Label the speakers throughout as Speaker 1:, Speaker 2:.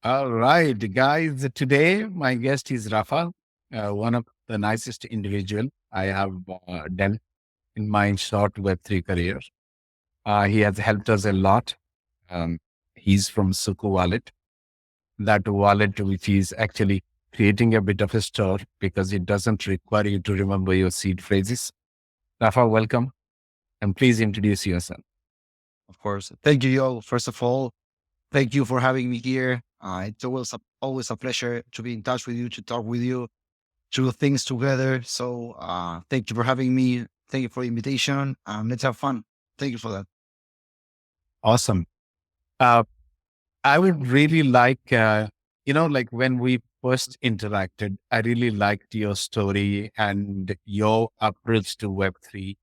Speaker 1: All right, guys. Today, my guest is Rafa, one of the nicest individual I have dealt in my short Web3 career. He has helped us a lot. Um, he's from Suku Wallet, that wallet which is actually creating a bit of a store because it doesn't require you to remember your seed phrases. Rafa, welcome, and please introduce yourself.
Speaker 2: Of course. Thank you, Yo. First of all, thank you for having me here. It's always a pleasure to be in touch with you, to talk with you, to do things together. So thank you for having me. Thank you for the invitation. Let's have fun. Thank you for that.
Speaker 1: Awesome. Uh, I would really like, like when we first interacted, I really liked your story and your approach to Web3.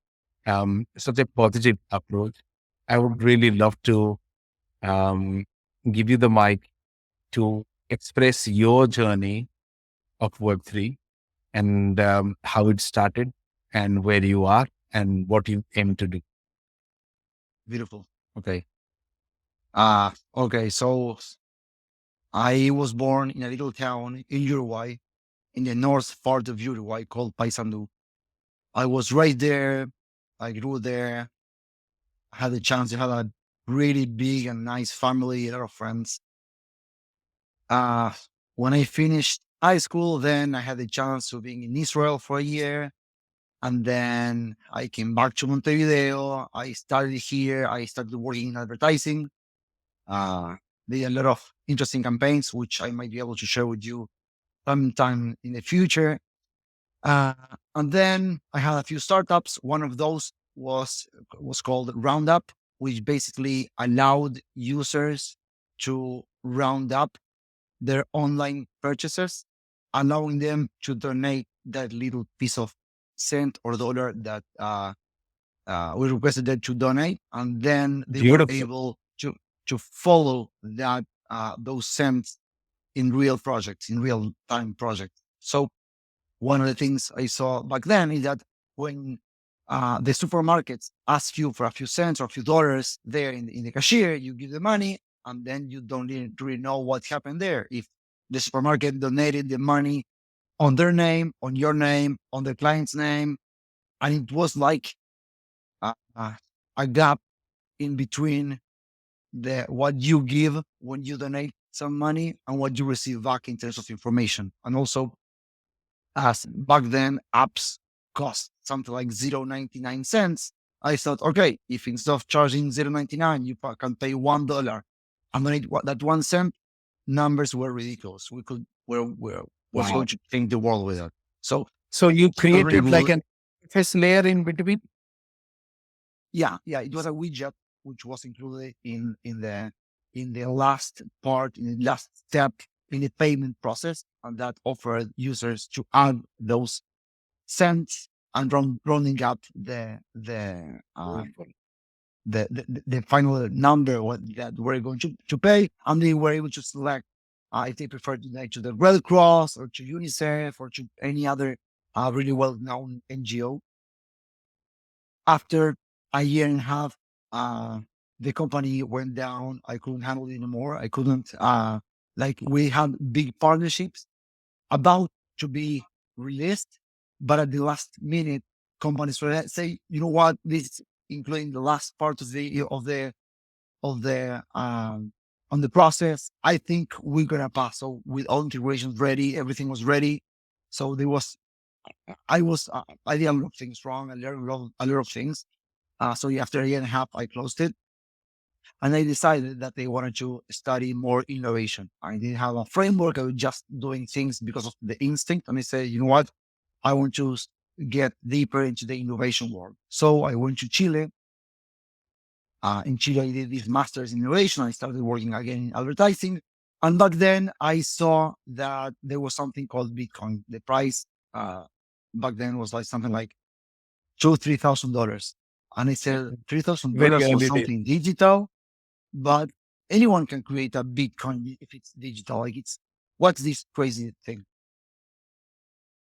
Speaker 1: Such a positive approach. I would really love to um, give you the mic to express your journey of Web3 and how it started and where you are and what you aim to do.
Speaker 2: Beautiful. Okay. Okay. So I was born in a little town in Uruguay, in the north part of Uruguay called Paysandú. I was right there. I grew there. I had the chance to have a really big and nice family, a lot of friends. Uh, when I finished high school, then I had the chance to being in Israel for a year. And then I came back to Montevideo. I started here. I started working in advertising. Uh, did a lot of interesting campaigns, which I might be able to share with you sometime in the future. Uh, and then I had a few startups. One of those was called Roundup, which basically allowed users to round up their online purchases, allowing them to donate that little piece of cent or dollar that we requested them to donate, and then they were
Speaker 1: Beautiful.
Speaker 2: able to follow that those cents in real projects, in real time projects. So one of the things I saw back then is that when the supermarkets ask you for a few cents or a few dollars there in the cashier, you give the money, and then you don't really know what happened there. If the supermarket donated the money on their name, on your name, on the client's name, and it was like uh, uh, a gap in between the what you give when you donate some money and what you receive back in terms of information. And also, as back then apps cost something like 0.99 cents, I thought, okay, if instead of charging 0.99, you can pay $1 and donate that 1 cent, numbers were ridiculous. We was
Speaker 1: Wow.
Speaker 2: going to change the world with that. So
Speaker 1: So you
Speaker 2: it was really
Speaker 1: created like
Speaker 2: good.
Speaker 1: an FS layer in between?
Speaker 2: Yeah, it was a widget which was included in the last part, in the last step in the payment process, and that offered users to add those cents and rounding up
Speaker 1: Beautiful.
Speaker 2: the final number that we're going to pay, and they were able to select if they prefer to donate to the Red Cross or to UNICEF or to any other really well known NGO. After a year and a half, uh, the company went down. I couldn't handle it anymore. I couldn't, like, we had big partnerships about to be released, but at the last minute, companies were say, you know what, this, including the last part of the on the process, I think we're gonna pass. So with all integrations ready, everything was ready. So there was, I did a lot of things wrong. I learned a lot of things. So yeah, after a year and a half, I closed it, and I decided that they wanted to study more innovation. I didn't have a framework. I was just doing things because of the instinct. And I said, you know what? I want to get deeper into the innovation world. So I went to Chile. In Chile, I did this master's in innovation. I started working again in advertising. And back then, I saw that there was something called Bitcoin. The price back then was like something like $2,000, $3,000. And I said,
Speaker 1: Very
Speaker 2: $3,000 for
Speaker 1: early days.
Speaker 2: something digital, but anyone can create a Bitcoin if it's digital. Like, what's this crazy thing?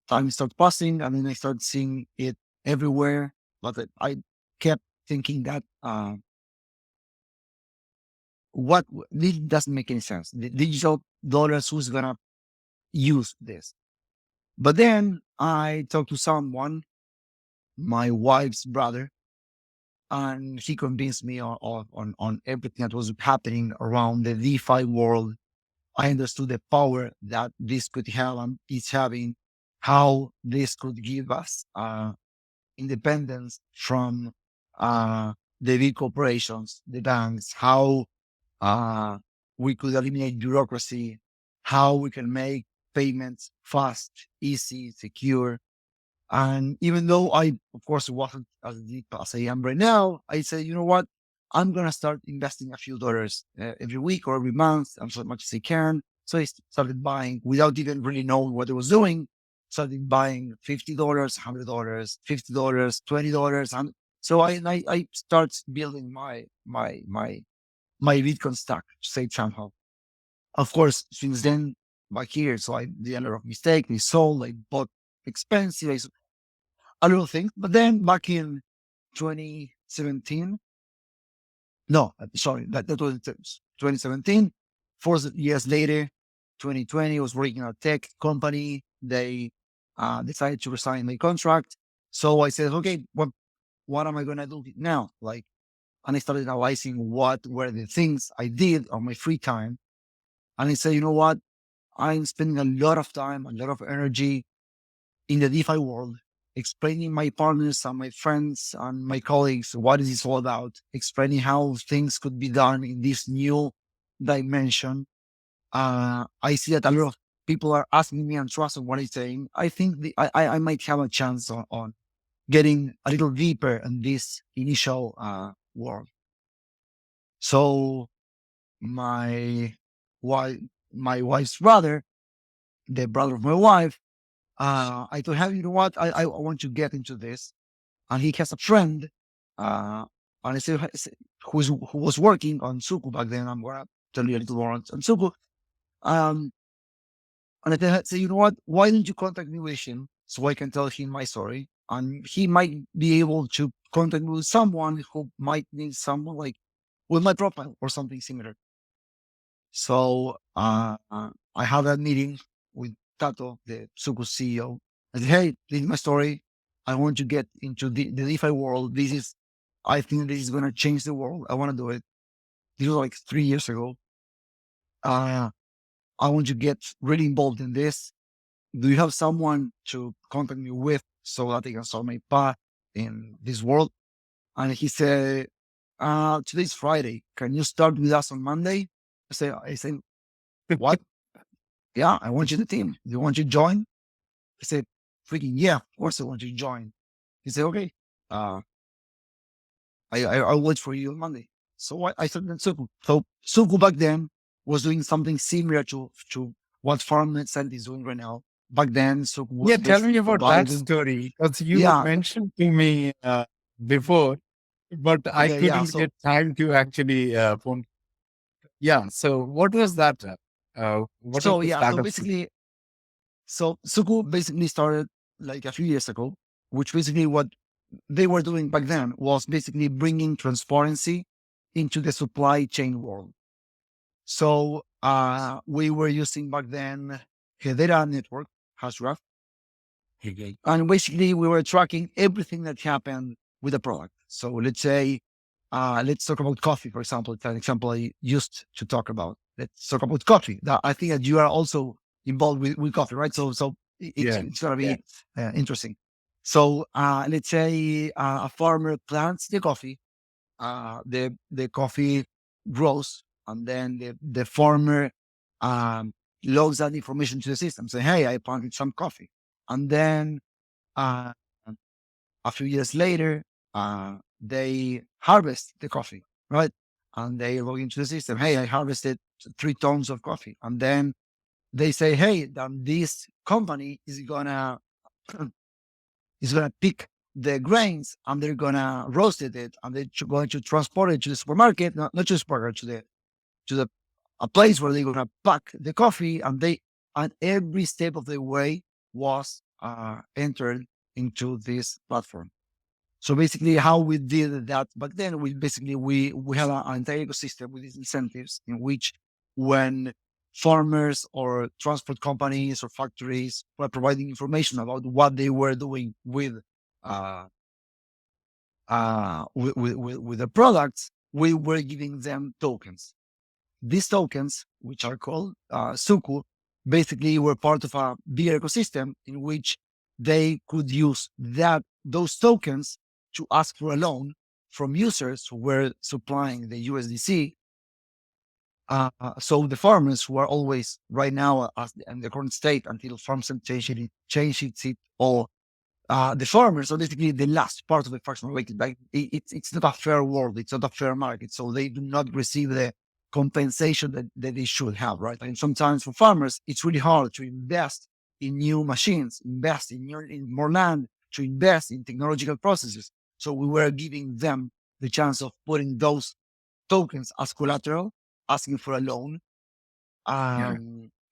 Speaker 2: Time started passing, and then I started seeing it everywhere. But I kept thinking that this doesn't make any sense. The digital dollars, who's gonna use this? But then I talked to someone, my wife's brother, and he convinced me on everything that was happening around the DeFi world. I understood the power that this could have and is having, how this could give us independence from uh, the big corporations, the banks, how uh, we could eliminate bureaucracy, how we can make payments fast, easy, secure. And even though I, of course, wasn't as deep as I am right now, I said, you know what? I'm going to start investing a few dollars every week or every month, and so much as I can. So I started buying without even really knowing what I was doing. Started buying $50, $100, $50, $20, and so I start building my Bitcoin stack, to say it somehow. Of course, since then, back here, so I did a lot of mistakes. I sold, I bought expensive, a little thing. But then back in 2017, no, sorry, that was 2017. 4 years later, 2020, I was working at a tech company. They decided to resign my contract. So I said, okay, what am I going to do now? Like, and I started analyzing what were the things I did on my free time. And I said, you know what? I'm spending a lot of time, a lot of energy in the DeFi world, explaining my partners and my friends and my colleagues what is this all about, explaining how things could be done in this new dimension. I see that a lot of people are asking me and trusting what I'm saying. I think I might have a chance on getting a little deeper in this initial world. So my wife, my wife's brother, the brother of my wife, I told him, you know what, I want to get into this. And he has a friend, uh, and I said, who was working on Suku back then. I'm going to tell you a little more on Suku. Um, and I said, you know what, why don't you contact me with him so I can tell him my story? And he might be able to contact me with someone who might need someone like with my profile or something similar. So I had that meeting with Tato, the Suku CEO. I said, hey, this is my story. I want to get into the DeFi world. I think this is going to change the world. I want to do it. This was like 3 years ago. Uh, I want to get really involved in this. Do you have someone to contact me with so that I can start my path in this world? And he said, today's Friday. Can you start with us on Monday? I said, what? Yeah, I want you to team. Do you want to join? I said, freaking yeah, of course I want to join. He said, okay, uh, I'll wait for you on Monday. So I started in Suku. So Suku back then was doing something similar to what Farmtalk is doing right now. Back then, Suku
Speaker 1: Yeah,
Speaker 2: was
Speaker 1: tell me
Speaker 2: basically
Speaker 1: about that
Speaker 2: providing,
Speaker 1: story because you
Speaker 2: yeah,
Speaker 1: mentioned to me before, but I
Speaker 2: okay, yeah.
Speaker 1: couldn't get time to actually phone. Yeah, so what was that? What was the
Speaker 2: So
Speaker 1: start of?
Speaker 2: basically, so Suku basically started like a few years ago, which basically what they were doing back then was basically bringing transparency into the supply chain world. So we were using back then Hedera network, Hashgraph,
Speaker 1: Okay.
Speaker 2: and basically we were tracking everything that happened with the product. So let's say, let's talk about coffee, for example. It's an example I used to talk about. Let's talk about coffee. I think that you are also involved with coffee, right? So
Speaker 1: Yeah,
Speaker 2: it's going to
Speaker 1: yeah,
Speaker 2: be interesting. So let's say a farmer plants the coffee, the coffee grows, and then the farmer um, logs that information to the system. Say, hey, I planted some coffee, and then uh, a few years later, they harvest the coffee, right? And they log into the system. Hey, I harvested 3 tons of coffee, and then they say, hey, then this company is gonna pick the grains and they're gonna roast it and they're going to transport it to the supermarket, not to the supermarket, to the a place where they're gonna pack the coffee, and every step of the way was entered into this platform. So basically, how we did that back then, we had an entire ecosystem with these incentives in which, when farmers or transport companies or factories were providing information about what they were doing uh, with the products, we were giving them tokens. These tokens, which are called Suku, basically were part of a bigger ecosystem in which they could use those tokens to ask for a loan from users who were supplying the USDC. So the farmers who are always right now in the current state until Farmtalk changes it all, the farmers are basically the last part of the fractional market. Like it's not a fair world. It's not a fair market. So they do not receive the compensation that they should have, right? And sometimes for farmers, it's really hard to invest in new machines, invest in more land, to invest in technological processes. So we were giving them the chance of putting those tokens as collateral, asking for a loan,
Speaker 1: Yeah.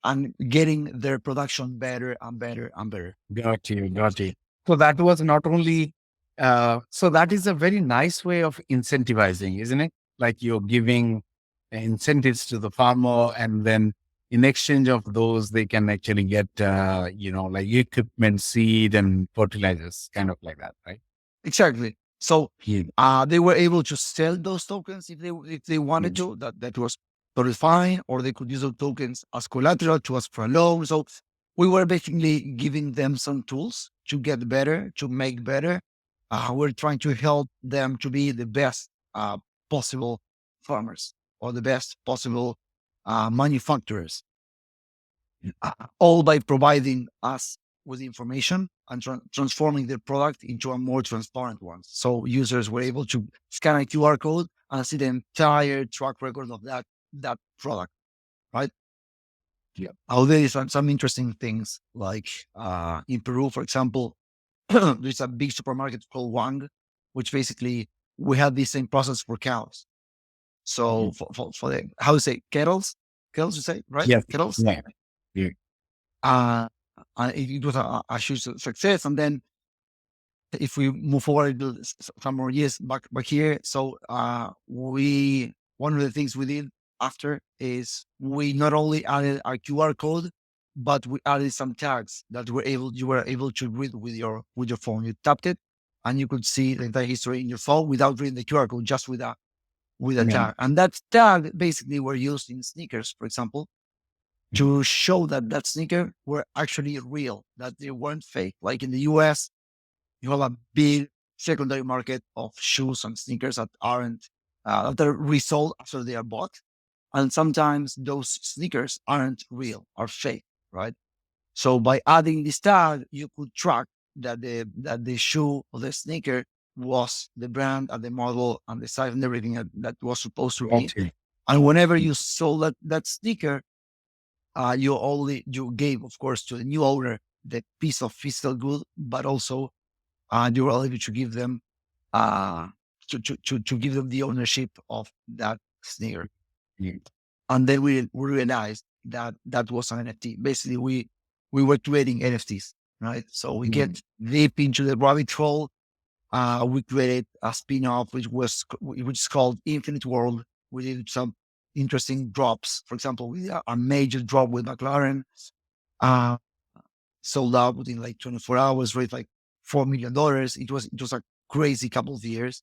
Speaker 2: and getting their production better and better and better.
Speaker 1: Got you. Got you. So that was not only, so that is a very nice way of incentivizing, isn't it? Like you're giving incentives to the farmer, and then in exchange of those, they can actually get, like equipment, seed, and fertilizers, kind of like that, right?
Speaker 2: Exactly. So
Speaker 1: Yeah.
Speaker 2: they were able to sell those tokens if they wanted
Speaker 1: Mm.
Speaker 2: to. That was totally fine, or they could use those tokens as collateral to ask for a loan. So we were basically giving them some tools to get better, to make better. We're trying to help them to be the best possible farmers or the best possible manufacturers, all by providing us with information and transforming the product into a more transparent one. So users were able to scan a QR code and see the entire track record of that product, right?
Speaker 1: Yeah.
Speaker 2: Now there is some interesting things like in Peru, for example, there's a big supermarket called Wang, which basically we have the same process for cows. So
Speaker 1: Mhm.
Speaker 2: for the how to say kettles you say, right?
Speaker 1: Yes.
Speaker 2: Kettles.
Speaker 1: Yeah. Yeah.
Speaker 2: Uh, it was a huge success. And then if we move forward some more years back here, so we one of the things we did after is we not only added a QR code, but we added some tags that you were able to read with your phone. You tapped it, and you could see the entire history in your phone without reading the QR code, just with a
Speaker 1: Yeah.
Speaker 2: tag. And that tag basically were used in sneakers, for example,
Speaker 1: Mhm.
Speaker 2: to show that sneaker were actually real, that they weren't fake. Like in the US, you have a big secondary market of shoes and sneakers that are resold after they are bought, and sometimes those sneakers aren't real, are fake, right? So by adding this tag, you could track that the shoe or the sneaker was the brand and the model and the size and everything that was supposed to be.
Speaker 1: Got you.
Speaker 2: And whenever you sold that sneaker, you gave, of course, to the new owner the piece of physical good, but also you were able to give them uh, to give them the ownership of that sneaker.
Speaker 1: Yeah.
Speaker 2: And then we realized that was an NFT. Basically, we were creating NFTs, right? So we
Speaker 1: Mhm.
Speaker 2: get deep into the rabbit hole. We created a spin-off which is called Infinite World. We did some interesting drops. For example, we did a major drop with McLaren, uh, sold out within like 24 hours, raised like $4 million. It was a crazy couple of years.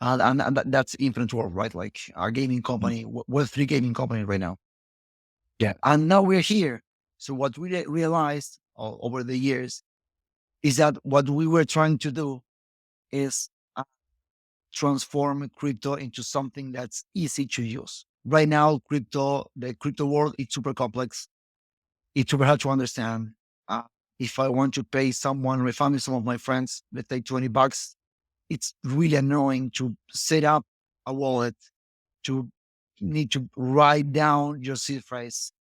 Speaker 2: And that's Infinite World, right? Like our gaming company, Web3 gaming company right now.
Speaker 1: Yeah.
Speaker 2: And now we're here. So what we realized over the years is that what we were trying to do is transform crypto into something that's easy to use. Right now, the crypto world, it's super complex. It's super hard to understand. Uh, if I want to pay someone, my family, some of my friends, let's say $20, it's really annoying to set up a wallet, to need to write down your seed phrase.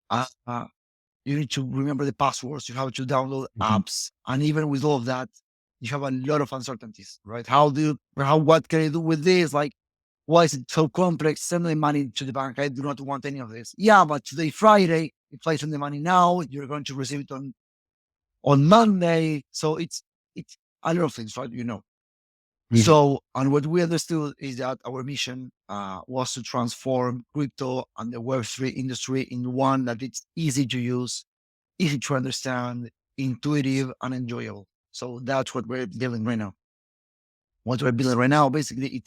Speaker 2: Uh, uh, you need to remember the passwords. You have to download
Speaker 1: Mhm.
Speaker 2: apps, and even with all of that, you have a lot of uncertainties, right? What can I do with this? Like, why is it so complex? Send the money to the bank. I do not want any of this. Yeah, but today Friday, if I send the money now, you're going to receive it on Monday. So it's a lot of things, right? You know.
Speaker 1: Mhm.
Speaker 2: So, and what we understood is that our mission was to transform crypto and the Web3 industry in one that it's easy to use, easy to understand, intuitive, and enjoyable. So that's what we're building right now. What we're building right now, basically,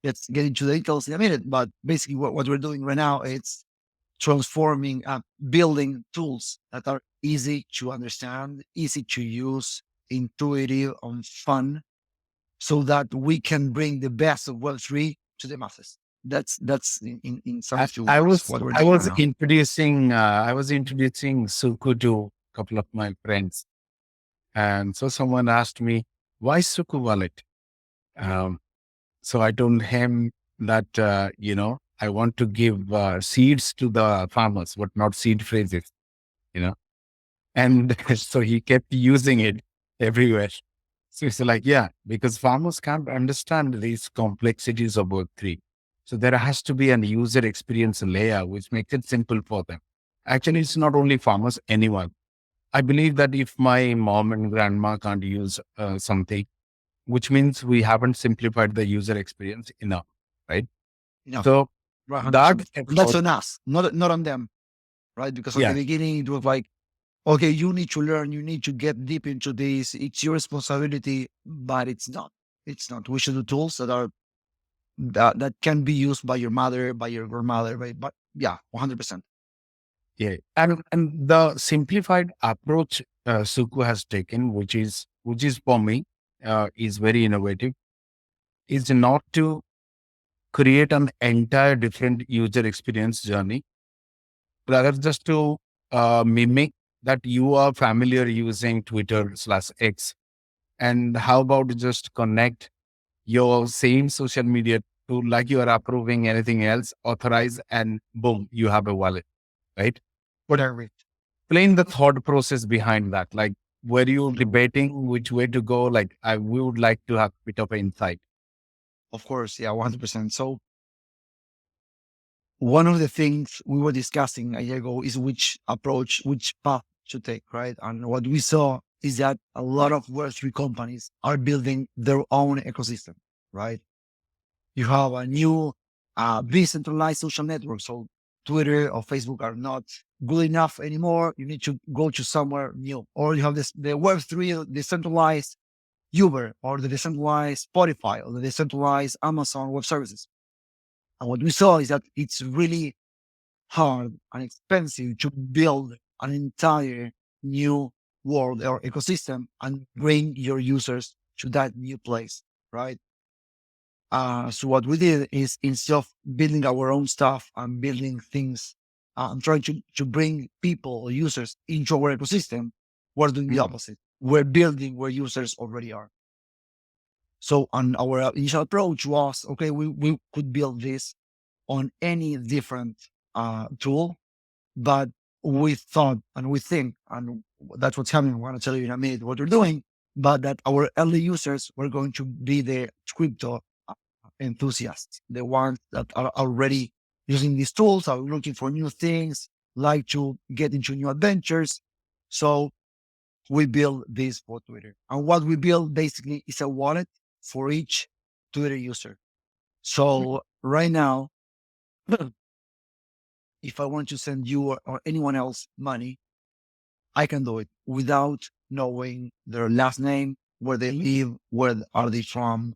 Speaker 2: let's get into the details in a minute, but basically what we're doing right now, it's transforming, building tools that are easy to understand, easy to use, intuitive and fun, so that we can bring the best of Web3 to the masses. That's in some
Speaker 1: I,
Speaker 2: few
Speaker 1: I
Speaker 2: words
Speaker 1: was
Speaker 2: what we're
Speaker 1: I
Speaker 2: doing right
Speaker 1: was
Speaker 2: now.
Speaker 1: introducing Suku to a couple of my friends, and so someone asked me, "Why Suku wallet?" Um, so I told him that I want to give seeds to the farmers, but not seed phrases. You know, and so he kept using it everywhere. So it's like, yeah, because farmers can't understand these complexities of Web3. So there has to be an user experience layer which makes it simple for them. Actually, it's not only farmers, anyone. I believe that if my mom and grandma can't use something, which means we haven't simplified the user experience enough, right?
Speaker 2: Enough,
Speaker 1: So
Speaker 2: right?
Speaker 1: that
Speaker 2: 100%. And that's
Speaker 1: effort,
Speaker 2: on us, not on them, right? Because at the
Speaker 1: yeah,
Speaker 2: beginning it was like, okay, you need to learn, you need to get deep into this. It's your responsibility, but it's not. It's not. We should do tools that can be used by your mother, by your grandmother, but yeah, 100%.
Speaker 1: yeah, and the simplified approach Suku has taken, which is for me, is very innovative. Is not to create an entire different user experience journey, rather just to mimic that you are familiar using Twitter/X, and how about just connect your same social media to like you are approving anything else, authorize, and boom, you have a wallet, right? But
Speaker 2: Perfect.
Speaker 1: explain the thought process behind that. Like, were you debating which way to go? Like, we would like to have a bit of insight.
Speaker 2: Of course, yeah, 100%. So one of the things we were discussing a year ago is which approach, which path to take, right? And what we saw is that a lot of Web3 companies are building their own ecosystem, right? You have a new decentralized social network. So Twitter or Facebook are not good enough anymore. You need to go to somewhere new. Or you have the Web3 decentralized Uber or the decentralized Spotify or the decentralized Amazon Web Services. And what we saw is that it's really hard and expensive to build an entire new world or ecosystem and bring your users to that new place, right? So what we did is instead of building our own stuff and building things and trying to bring people or users into our ecosystem, we're doing the
Speaker 1: Mm,
Speaker 2: opposite. We're building where users already are. So on our initial approach was, okay, we could build this on any different tool, but we thought and we think, and that's what's happening. I'm going to tell you in a minute what we're doing, but that our early users were going to be the crypto enthusiasts, the ones that are already using these tools, are looking for new things, like to get into new adventures. So we build this for Twitter. And what we build basically is a wallet for each Twitter user. So right now, if I want to send you or anyone else money, I can do it without knowing their last name, where they live, where are they from,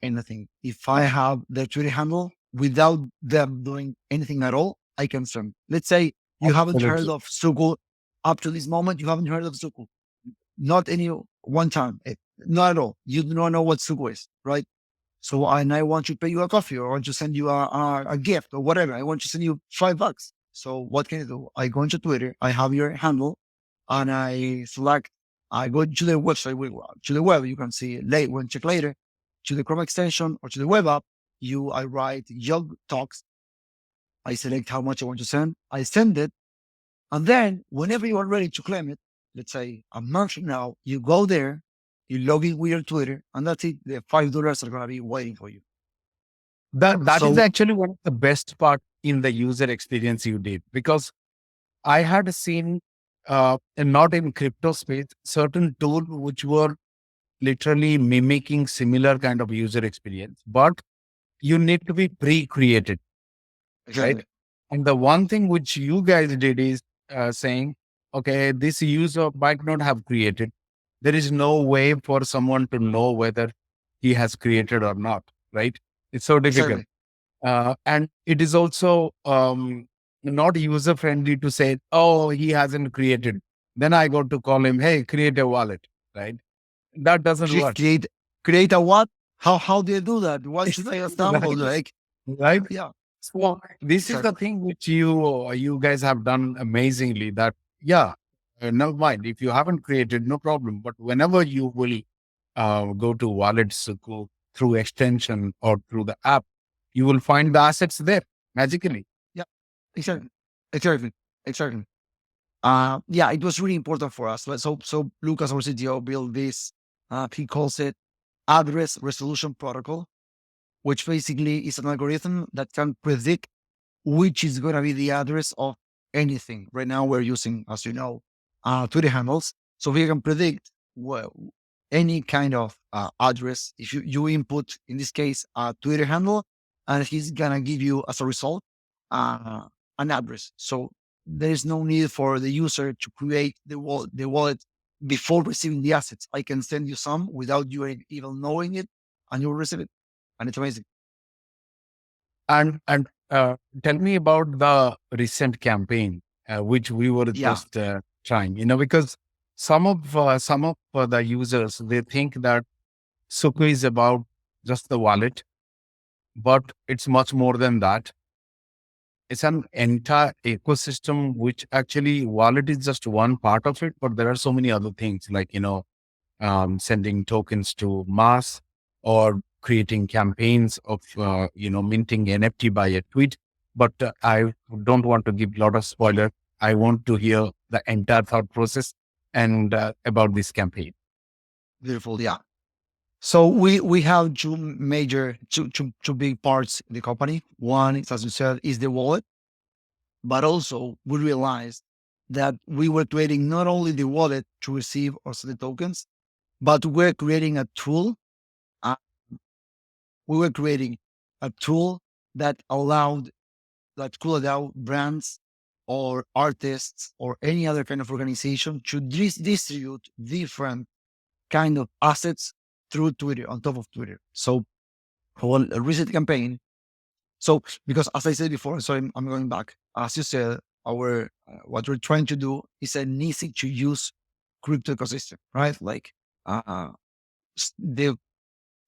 Speaker 2: anything. If I have their Twitter handle without them doing anything at all, I can send. Let's say you haven't heard
Speaker 1: absolutely.
Speaker 2: of Suku up to this moment. You haven't heard of Suku, not any one time, not at all. You do not know what Suku is, right? So and I want to pay you a coffee or I want to send you a gift or whatever. I want to send you $5. So what can I do? I go into Twitter, I have your handle, and I select. I go to the website, to the web. You can see it late when check later to the Chrome extension or to the web app. I write Yog Talks. I select how much I want to send. I send it, and then whenever you are ready to claim it, let's say a month from now, you go there, you log in with your Twitter, and that's it. The $5 are gonna be waiting for you.
Speaker 1: That is
Speaker 2: So
Speaker 1: actually one of the best part in the user experience you did, because I had seen, and not in crypto space, certain tool which were literally mimicking similar kind of user experience, but you need to be pre-created, right?
Speaker 2: Exactly.
Speaker 1: And the one thing which you guys did is saying, okay, this user might not have created. There is no way for someone to know whether he has created or not, right? It's so difficult.
Speaker 2: Exactly.
Speaker 1: And it is also not user friendly to say, oh, he hasn't created. Then I got to call him, hey, create a wallet, right? That doesn't
Speaker 2: Cre-
Speaker 1: work,
Speaker 2: create create a what? How do you do that? What should I assemble?
Speaker 1: right?
Speaker 2: Like,
Speaker 1: Right.
Speaker 2: yeah,
Speaker 1: So this is the
Speaker 2: exactly.
Speaker 1: thing which you guys have done amazingly. That yeah, never mind if you haven't created, no problem. But whenever you will go to wallets, go through extension or through the app, you will find the assets there magically.
Speaker 2: Yeah, exactly, exactly, exactly. Yeah, it was really important for us. So Lucas, our CTO, built this. He calls it address resolution protocol, which basically is an algorithm that can predict which is going to be the address of anything. Right now, we're using, as you know, Twitter handles. So we can predict well, any kind of address. If you input, in this case, a Twitter handle, and he's going to give you as a result uh, an address. So there is no need for the user to create the wallet before receiving the assets. I can send you some without you even knowing it, and you'll receive it. And it's amazing.
Speaker 1: And tell me about the recent campaign which we were
Speaker 2: Yeah,
Speaker 1: just trying. Because some of the users they think that Suku is about just the wallet, but it's much more than that. It's an entire ecosystem, which actually wallet is just one part of it, but there are so many other things like, sending tokens to mass or creating campaigns of, minting NFT by a tweet. But I don't want to give a lot of spoiler. I want to hear the entire thought process and about this campaign.
Speaker 2: beautiful. Yeah. So we have two big parts in the company. One is, as you said, is the wallet, but also we realized that we were creating not only the wallet to receive or send the tokens, but we're creating a tool. Uh, we were creating a tool that allowed that could allow brands or artists or any other kind of organization to distribute different kind of assets through Twitter on top of Twitter. So for a recent campaign. So, because as I said before, so I'm going back. As you said, our what we're trying to do is an easy to use crypto ecosystem, right? Like uh, the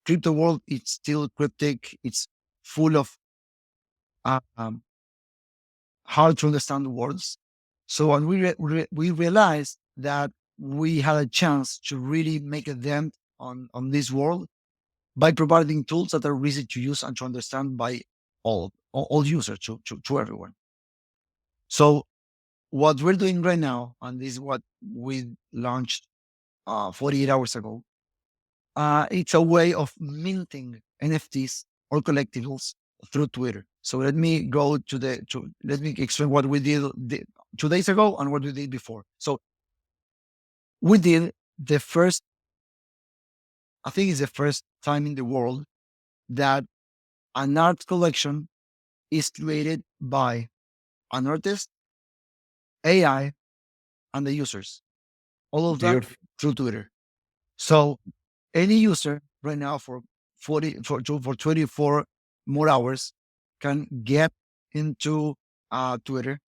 Speaker 2: crypto world, it's still cryptic. It's full of uh, um, hard to understand words. So, when we realized that we had a chance to really make a dent on this world by providing tools that are easy to use and to understand by all users, to everyone. So what we're doing right now, and this is what we launched 48 hours ago, it's a way of minting NFTs or collectibles through Twitter. So let me go let me explain what we did 2 days ago and what we did before. So we did the first, I think it's the first time in the world that an art collection is created by an artist, AI, and the users. All of that
Speaker 1: Beautiful.
Speaker 2: through Twitter. So any user right now for 24 more hours can get into Twitter,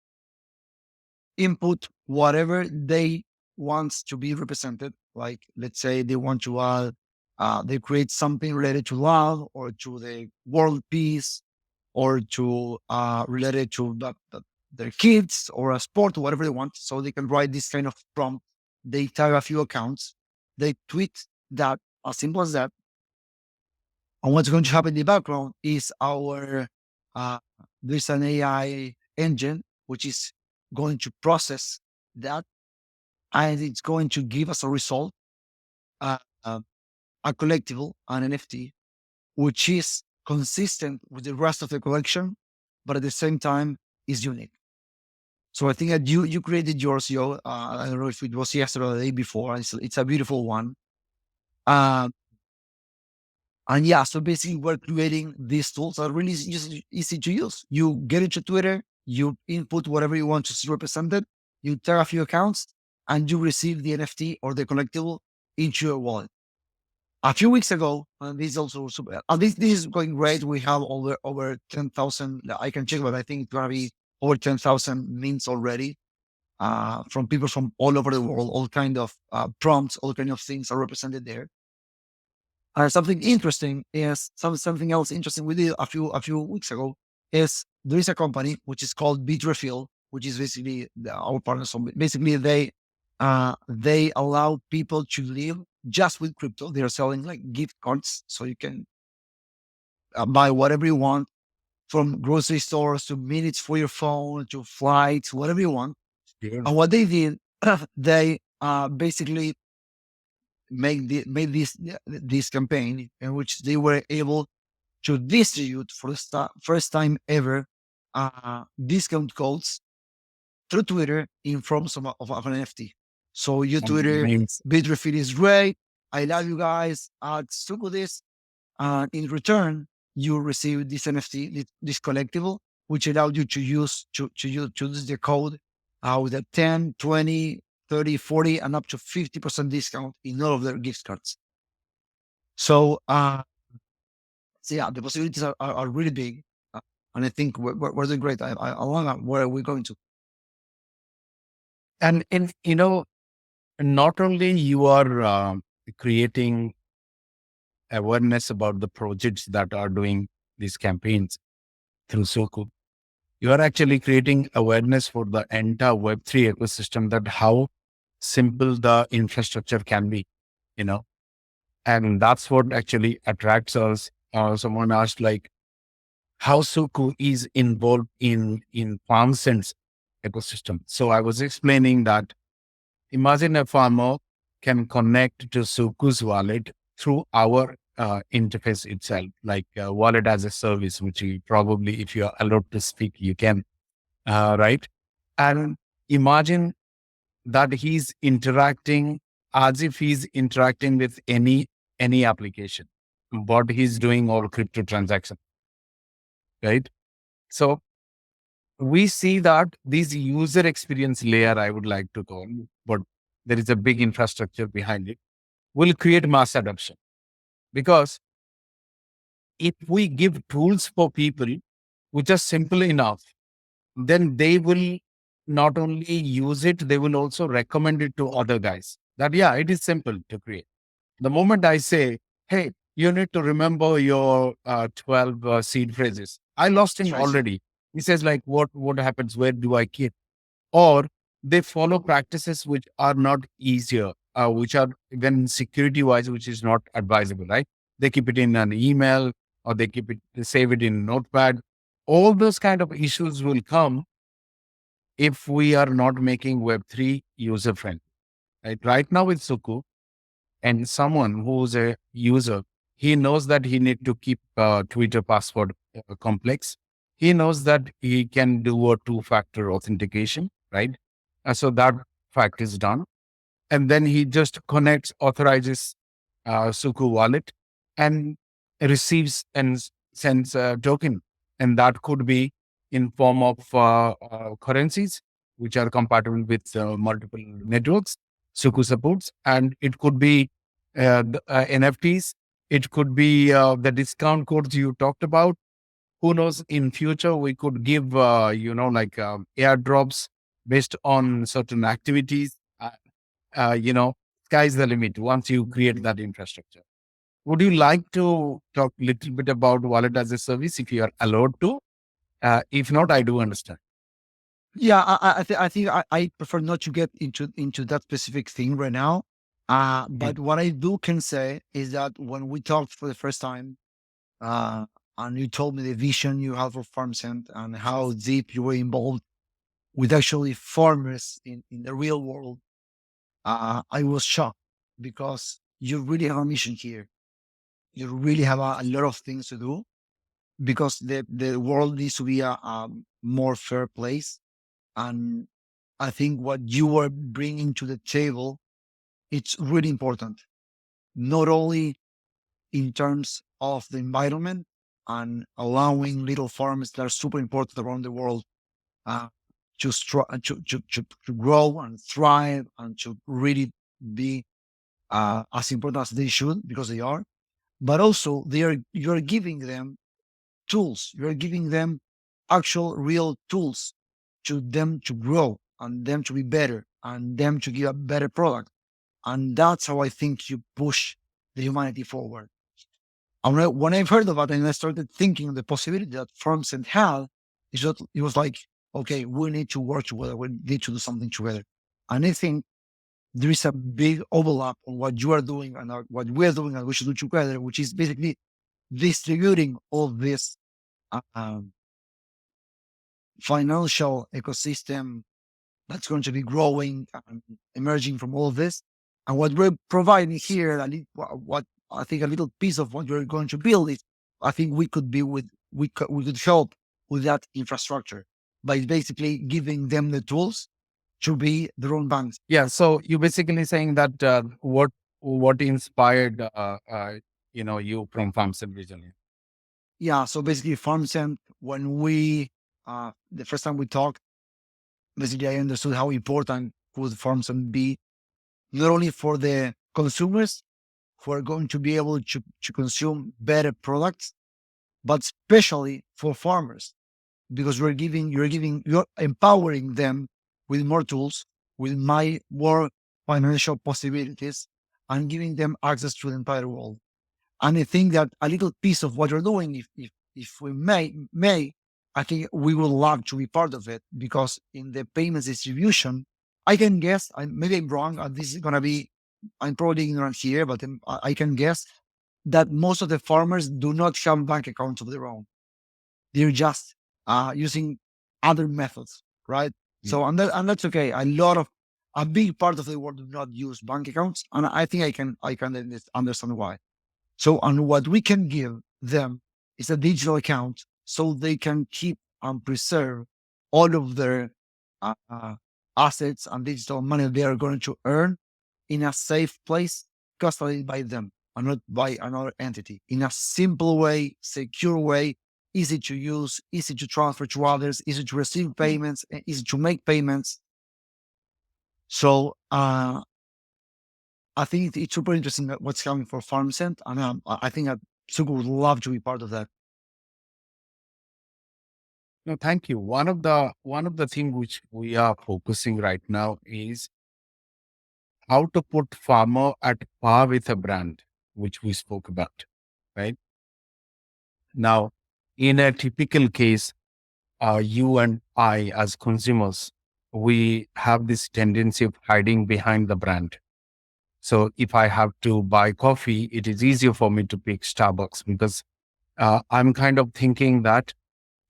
Speaker 2: input whatever they wants to be represented. Like let's say they want to add, they create something related to love or to the world peace or to related to their kids or a sport or whatever they want. So they can write this kind of prompt. They tag a few accounts. They tweet that, as simple as that. And what's going to happen in the background is uh, there's an AI engine which is going to process that, and it's going to give us a result, uh, uh, a collectible, an NFT, which is consistent with the rest of the collection, but at the same time is unique. So I think that you created yours, yo. I don't know if it was yesterday or the day before. It's a beautiful one. Uh, and yeah, so basically we're creating these tools that are really easy to use. You get into Twitter, you input whatever you want to see represented, you tag a few accounts, and you receive the NFT or the collectible into your wallet. A few weeks ago, and this is also super, this is going great. We have over 10,000. I can check, but I think it's gonna be over 10,000 mints already from people from all over the world. All kind of prompts, all kind of things are represented there. Something interesting is something else interesting we did a few weeks ago is there is a company which is called Bitrefill, which is basically our partners. So basically, they allow people to live just with crypto. They are selling like gift cards, so you can buy whatever you want, from grocery stores to minutes for your phone to flights, whatever you want.
Speaker 1: Sure.
Speaker 2: And what they did, they basically made this campaign in which they were able to distribute for the first time ever discount codes through Twitter in forms of an NFT. So you Twitter,
Speaker 1: Nice.
Speaker 2: Bitrefill is great. I love you guys. Stick with this. In return, you receive this NFT, this collectible, which allowed you to use the code with a 10, 20, 30, 40, and up to 50% discount in all of their gift cards. So, so yeah, the possibilities are really big. And I think we're doing great. I love that. Where are we going to?
Speaker 1: And not only you are creating awareness about the projects that are doing these campaigns through Soku, you are actually creating awareness for the entire Web3 ecosystem that how simple the infrastructure can be, you know, and that's what actually attracts us. Someone asked like how Soku is involved in FarmSense ecosystem. So I was explaining that imagine a farmer can connect to Suku's wallet through our interface itself, like wallet as a service, which you probably, if you are allowed to speak, you can, right? And imagine that he's interacting as if he's interacting with any application, what he's doing all crypto transaction, right? So we see that this user experience layer, I would like to call, but there is a big infrastructure behind it, will create mass adoption. Because if we give tools for people which are simple enough, then they will not only use it, they will also recommend it to other guys. That, yeah, it is simple to create. The moment I say, hey, you need to remember your 12 seed phrases, I lost
Speaker 2: That's
Speaker 1: him
Speaker 2: right.
Speaker 1: already. He says, like, what happens? Where do I keep? Or they follow practices which are not easier, which are even security wise, which is not advisable, right? They keep it in an email or they save it in notepad. All those kind of issues will come if we are not making Web3 user friendly. Right now with Suku, and someone who's a user, he knows that he need to keep Twitter password complex. He knows that he can do a two-factor authentication, right? So that fact is done. And then he just connects, authorizes Suku wallet and receives and sends a token. And that could be in form of currencies, which are compatible with multiple networks, Suku supports. And it could be NFTs. It could be the discount codes you talked about. Who knows, in future, we could give, like airdrops based on certain activities. Sky's the limit once you create that infrastructure. Would you like to talk a little bit about wallet as a service if you are allowed to? If not, I do understand.
Speaker 2: Yeah, I think I prefer not to get into that specific thing right now.
Speaker 1: Mm.
Speaker 2: But what I do can say is that when we talked for the first time, uh, and you told me the vision you have for FarmCent and how deep you were involved with actually farmers in the real world, I was shocked because you really have a mission here. You really have a lot of things to do because the world needs to be a more fair place. And I think what you are bringing to the table, it's really important. not only in terms of the environment and allowing little farms that are super important around the world uh, to grow and thrive and to really be as important as they should because they are, but also you're giving them tools. You're giving them actual real tools to them to grow and them to be better and them to give a better product. And that's how I think you push the humanity forward. And when I've heard about it and I started thinking the possibility that Farmcent had, it was like, okay, we need to work together. We need to do something together. And I think there is a big overlap on what you are doing and what we are doing and we should do together, which is basically distributing all this um, financial ecosystem that's going to be growing and emerging from all of this. And what we're providing here, what I think a little piece of what we're going to build is, I think we could help with that infrastructure by basically giving them the tools to be their own banks.
Speaker 1: Yeah. So you're basically saying that what inspired you from Farms and Vision?
Speaker 2: Yeah. So basically, FarmSend, when the first time we talked, basically I understood how important could FarmSend be, not only for the consumers who are going to be able to consume better products, but especially for farmers, because you're empowering them with more tools, with more financial possibilities, and giving them access to the entire world. And I think that a little piece of what you're doing, if we may, I think we would love to be part of it because in the payments distribution, I can guess, maybe I'm wrong, and this is gonna be, I'm probably ignorant here, but I can guess that most of the farmers do not have bank accounts of their own. They're just using other methods, right?
Speaker 1: Mm.
Speaker 2: So and that's okay. A big part of the world do not use bank accounts, and I think I can understand why. So, and what we can give them is a digital account so they can keep and preserve all of their assets and digital money they are going to earn in a safe place, custodied by them and not by another entity, in a simple way, secure way, easy to use, easy to transfer to others, easy to receive payments, easy to make payments. So, I think it's super interesting what's coming for FarmSend, and I think that Sugu would love to be part of that.
Speaker 1: No, thank you. One of the things which we are focusing right now is how to put farmer at par with a brand, which we spoke about. Right now, in a typical case, you and I, as consumers, we have this tendency of hiding behind the brand. So if I have to buy coffee, it is easier for me to pick Starbucks because I'm kind of thinking that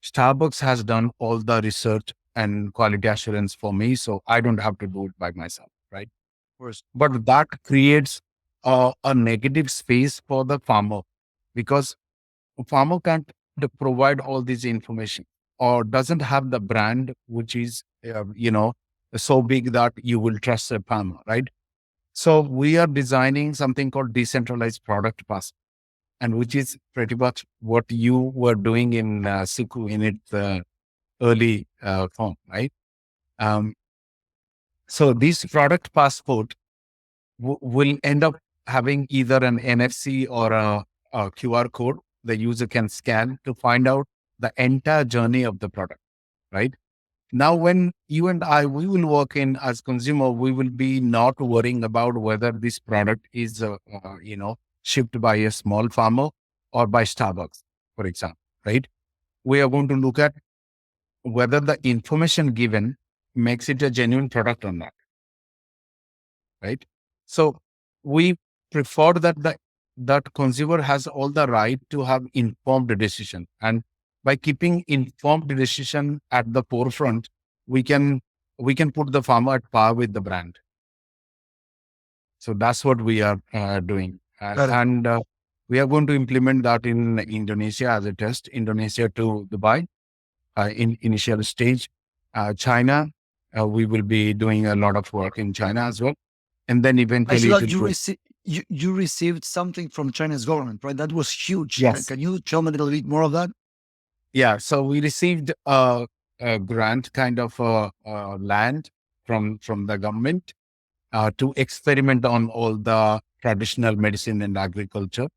Speaker 1: Starbucks has done all the research and quality assurance for me, so I don't have to do it by myself, right?
Speaker 2: Of course.
Speaker 1: But that creates a negative space for the farmer because a farmer can't provide all this information or doesn't have the brand which is so big that you will trust a farmer, right? So we are designing something called decentralized product pass, and which is pretty much what you were doing in Siku in its early form, right? Um, so this product passport will end up having either an NFC or a QR code the user can scan to find out the entire journey of the product, right? Now, when you and I, we will work in as consumer, we will be not worrying about whether this product is, shipped by a small farmer or by Starbucks, for example, right? We are going to look at whether the information given makes it a genuine product or not, right? So we prefer that consumer has all the right to have informed decision, and by keeping informed decision at the forefront, we can we can put the farmer at par with the brand. So that's what we are doing,
Speaker 2: Got it.
Speaker 1: and we are going to implement that in Indonesia as a test. Indonesia to Dubai in initial stage. China, we will be doing a lot of work in China as well, and then
Speaker 2: I saw
Speaker 1: eventually it
Speaker 2: that
Speaker 1: will go.
Speaker 2: you received something from China's government, right? That was huge. Can,
Speaker 1: Yes.
Speaker 2: can you tell me a little bit more of that?
Speaker 1: Yeah. So we received a grant kind of land from the government to experiment on all the traditional medicine and agriculture.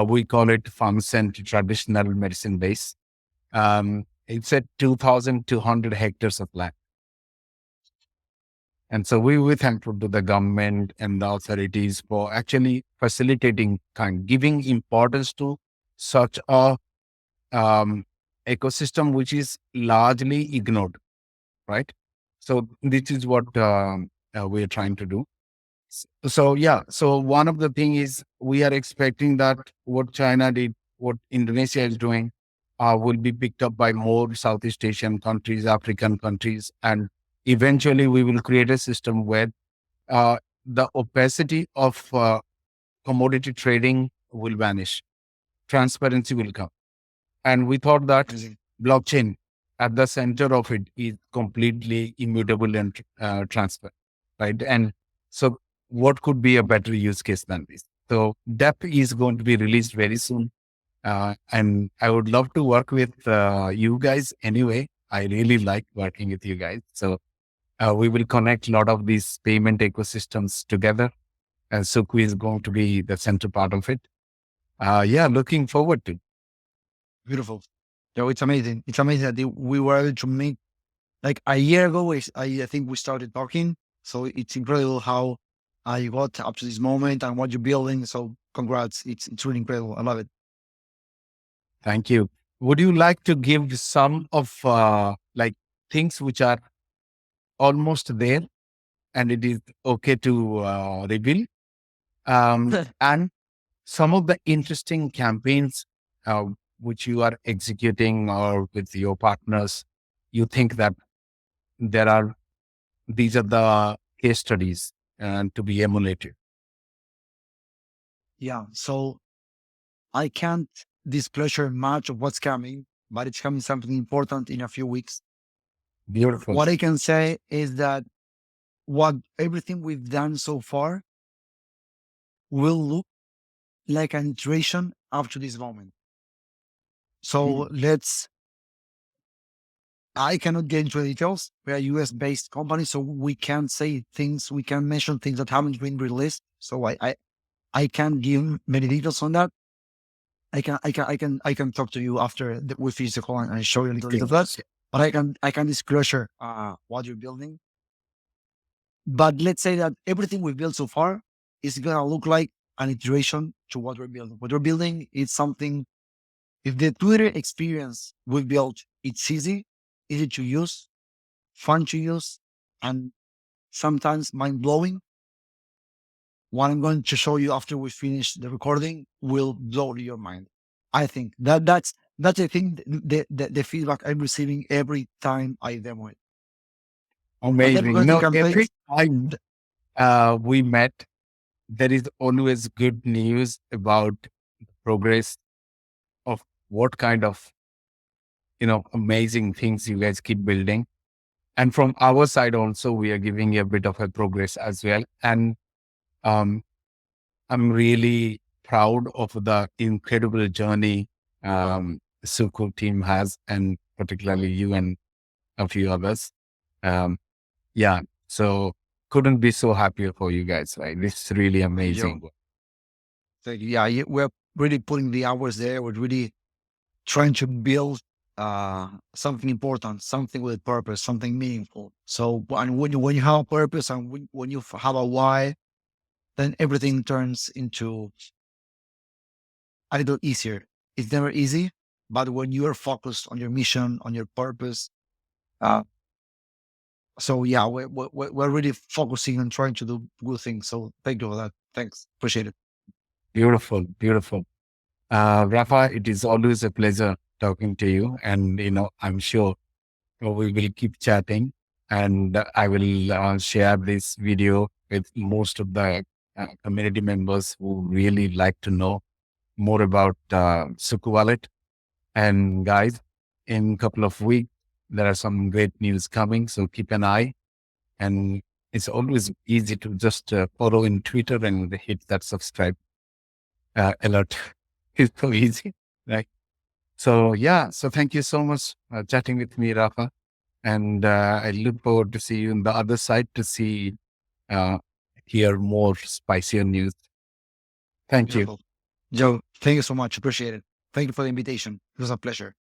Speaker 1: We call it Farmcent Traditional Medicine Base. It's at 2,200 hectares of land. And so we were thankful to the government and the authorities for actually facilitating giving importance to such a um, ecosystem which is largely ignored, right? So this is what we are trying to do. So yeah, so one of the thing is we are expecting that what China did, what Indonesia is doing, will be picked up by more Southeast Asian countries, African countries, and eventually we will create a system where uh, the opacity of commodity trading will vanish, transparency will come. And we thought that
Speaker 2: Amazing.
Speaker 1: blockchain at the center of it is completely immutable and transparent, right? And so, what could be a better use case than this? So, DEP is going to be released very soon. And I would love to work with you guys anyway. I really like working with you guys. So, we will connect a lot of these payment ecosystems together. And Suku is going to be the center part of it. Yeah, looking forward to.
Speaker 2: Beautiful. So it's amazing. It's amazing that we were able to make, like a year ago, I think we started talking. So it's incredible how you got up to this moment and what you're building. So congrats. It's really incredible. I love it.
Speaker 1: Thank you. Would you like to give some of like things which are almost there and it is okay to reveal? And some of the interesting campaigns uh, which you are executing or with your partners, you think that there are, these are the case studies and to be emulated.
Speaker 2: Yeah. So I can't disclosure much of what's coming, but it's coming something important in a few weeks.
Speaker 1: Beautiful.
Speaker 2: What I can say is that what everything we've done so far will look like an iteration up to this moment.
Speaker 1: Mm.
Speaker 2: So I cannot get into the details. We're a US based company, so we can't say things, we can mention things that haven't been released. So I can't give many details on that. I can talk to you after we finish the call and show you a little bit of that.
Speaker 1: Yes.
Speaker 2: But I can disclosure what you're building. But let's say that everything we've built so far is gonna look like an iteration to what we're building. What we're building is something. If the Twitter experience we built, it's easy to use, fun to use, and sometimes mind blowing. What I'm going to show you after we finish the recording will blow your mind. I think that's I think the feedback I'm receiving every time I demo it. And then we're
Speaker 1: Amazing.
Speaker 2: going to
Speaker 1: No,
Speaker 2: campaigns.
Speaker 1: every time we met, there is always good news about progress of what kind of amazing things you guys keep building. And from our side also, we are giving a bit of a progress as well. And um, I'm really proud of the incredible journey Suku team has, and particularly you and a few others. Um, yeah, so couldn't be so happier for you guys, right? This is really
Speaker 2: Yo,
Speaker 1: amazing.
Speaker 2: yeah, we're really putting the hours there. We're really trying to build something important, something with purpose, something meaningful. So and when you have a purpose and when you have a why, then everything turns into a little easier. It's never easy, but when you are focused on your mission, on your purpose, uh, so yeah, we're really focusing on trying to do good things. So thank you for that. Thanks, appreciate it.
Speaker 1: Beautiful, beautiful. Rafa, it is always a pleasure talking to you. And, I'm sure we will keep chatting, and I will share this video with most of the community members who really like to know more about Suku Wallet. And guys, in a couple of weeks, there are some great news coming. So keep an eye and It's always easy to just follow in Twitter and hit that subscribe alert. It's so easy, right? So yeah, so thank you so much chatting with me, Rafa. And I look forward to see you on the other side to see, uh, hear more spicier news. Thank you.
Speaker 2: Beautiful. Joe, thank you so much. Appreciate it. Thank you for the invitation. It was a pleasure.